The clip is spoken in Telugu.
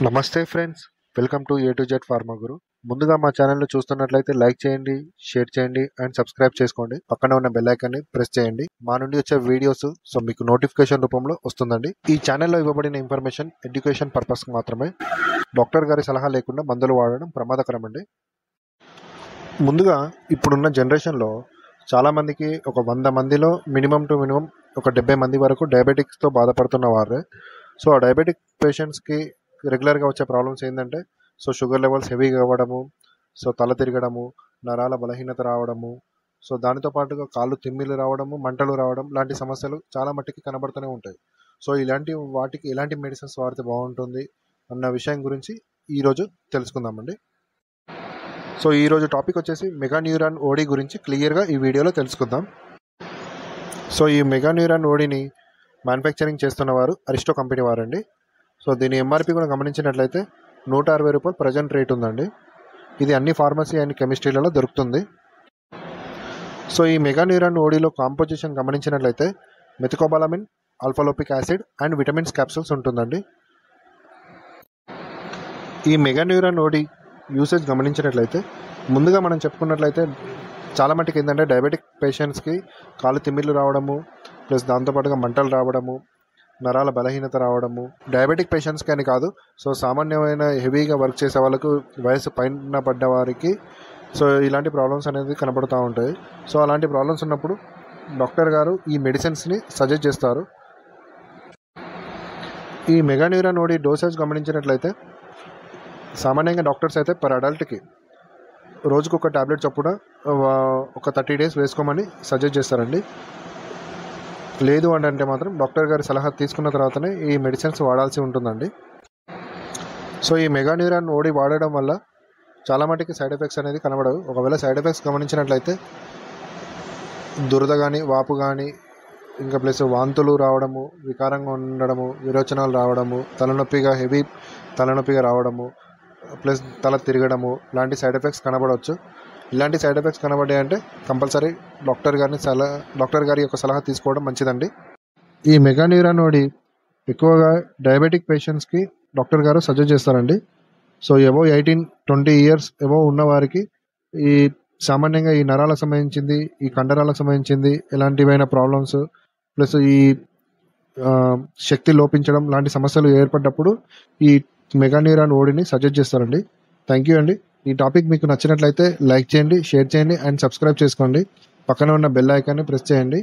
నమస్తే friends, welcome to A to Z pharma guru. ముందుగా మా ఛానల్ని చూస్తున్నట్లయితే లైక్ చేయండి, షేర్ చేయండి అండ్ సబ్స్క్రైబ్ చేసుకోండి. పక్కన ఉన్న బెల్ ఐకాన్ని ప్రెస్ చేయండి. మా నుండి వచ్చే వీడియోస్ మీకు నోటిఫికేషన్ రూపంలో వస్తుందండి. ఈ ఛానల్లో ఇవ్వబడిన ఇన్ఫర్మేషన్ ఎడ్యుకేషన్ పర్పస్ మాత్రమే. డాక్టర్ గారి సలహా లేకుండా మందులు వాడడం ప్రమాదకరం అండి. ముందుగా ఇప్పుడున్న జనరేషన్లో చాలామందికి ఒక 100 మందిలో మినిమం ఒక 70 మంది వరకు డయాబెటిక్స్తో బాధపడుతున్న వారే. సో ఆ డయాబెటిక్ పేషెంట్స్కి రెగ్యులర్గా వచ్చే ప్రాబ్లమ్స్ ఏంటంటే షుగర్ లెవెల్స్ హెవీగా అవ్వడము, తల తిరగడము, నరాల బలహీనత రావడము, దానితో పాటుగా కాళ్ళు తిమ్మిలు రావడము, మంటలు రావడం లాంటి సమస్యలు చాలా మట్టుకి కనబడుతూనే ఉంటాయి. ఇలాంటి వాటికి ఎలాంటి మెడిసిన్స్ వాడితే బాగుంటుంది అన్న విషయం గురించి ఈరోజు తెలుసుకుందామండి. ఈరోజు టాపిక్ వచ్చేసి మెగా న్యూరాన్ ఓడి గురించి క్లియర్గా ఈ వీడియోలో తెలుసుకుందాం. ఈ మెగా న్యూరాన్ ఓడిని మ్యానుఫ్యాక్చరింగ్ చేస్తున్న వారు అరిస్టో కంపెనీ వారండి. దీని ఎంఆర్పి కూడా గమనించినట్లయితే 160 రూపాయలు ప్రజెంట్ రేట్ ఉందండి. ఇది అన్ని ఫార్మసీ అండ్ కెమిస్ట్రీలలో దొరుకుతుంది. ఈ మెగా న్యూరాన్ ఓడిలో కాంపోజిషన్ గమనించినట్లయితే మెథికోబాలమిన్, ఆల్ఫాలోపిక్ యాసిడ్ అండ్ విటమిన్స్ క్యాప్సూల్స్ ఉంటుందండి. ఈ మెగా న్యూరాన్ ఓడి యూసేజ్ గమనించినట్లయితే ముందుగా మనం చెప్పుకున్నట్లయితే చాలా మటుకు ఏంటంటే డయాబెటిక్ పేషెంట్స్కి కాళ్ళు తిమ్మిళ్ళు రావడము, ప్లస్ దాంతోపాటుగా మంటలు రావడము, నరాల బలహీనత రావడము, డయాబెటిక్ పేషెంట్స్కి అని కాదు, సామాన్యమైన హెవీగా వర్క్ చేసే వాళ్ళకు, వయసు పైన పడ్డ వారికి ఇలాంటి ప్రాబ్లమ్స్ అనేది కనబడుతూ ఉంటాయి. అలాంటి ప్రాబ్లమ్స్ ఉన్నప్పుడు డాక్టర్ గారు ఈ మెడిసిన్స్ని సజెస్ట్ చేస్తారు. ఈ మెగా న్యూరాన్ ఓడి డోసేజ్ గమనించినట్లయితే సామాన్యంగా డాక్టర్స్ అయితే పర్ అడల్ట్కి రోజుకు ఒక ట్యాబ్లెట్ చొప్పున ఒక 30 డేస్ వేసుకోమని సజెస్ట్ చేస్తారండి. లేదు అంటే మాత్రం డాక్టర్ గారి సలహా తీసుకున్న తర్వాతనే ఈ మెడిసిన్స్ వాడాల్సి ఉంటుందండి. ఈ మెగా న్యూరాన్ ఓడి వాడడం వల్ల చాలా మటుకి సైడ్ ఎఫెక్ట్స్ అనేది కనబడవు. ఒకవేళ సైడ్ ఎఫెక్ట్స్ గమనించినట్లయితే దురద కానీ, వాపు కానీ, ఇంకా ప్లస్ వాంతులు రావడము, వికారంగా ఉండడము, విరోచనాలు రావడము, హెవీ తలనొప్పిగా రావడము, ప్లస్ తల తిరగడము లాంటి సైడ్ ఎఫెక్ట్స్ కనబడవచ్చు. ఇలాంటి సైడ్ ఎఫెక్ట్స్ కనబడాయంటే కంపల్సరీ డాక్టర్ గారి యొక్క సలహా తీసుకోవడం మంచిదండి. ఈ మెగా న్యూరాన్ ఓడి ఎక్కువగా డయాబెటిక్ పేషెంట్స్కి డాక్టర్ గారు సజెస్ట్ చేస్తారండి. ఎబో 18-20 ఇయర్స్ ఎబో ఉన్న వారికి ఈ సామాన్యంగా ఈ నరాలకు సంబంధించింది, ఈ కండరాలకు సంబంధించింది ఎలాంటివైనా ప్రాబ్లమ్స్, ప్లస్ ఈ శక్తి లోపించడం లాంటి సమస్యలు ఏర్పడ్డప్పుడు ఈ మెగా న్యూరాన్ ఓడిని సజెస్ట్ చేస్తారండి. థ్యాంక్ యూ అండి. ఈ టాపిక్ మీకు నచ్చినట్లయితే లైక్ చేయండి, షేర్ చేయండి అండ్ సబ్స్క్రైబ్ చేసుకోండి. పక్కన ఉన్న బెల్ ఐకాన్ని ప్రెస్ చేయండి.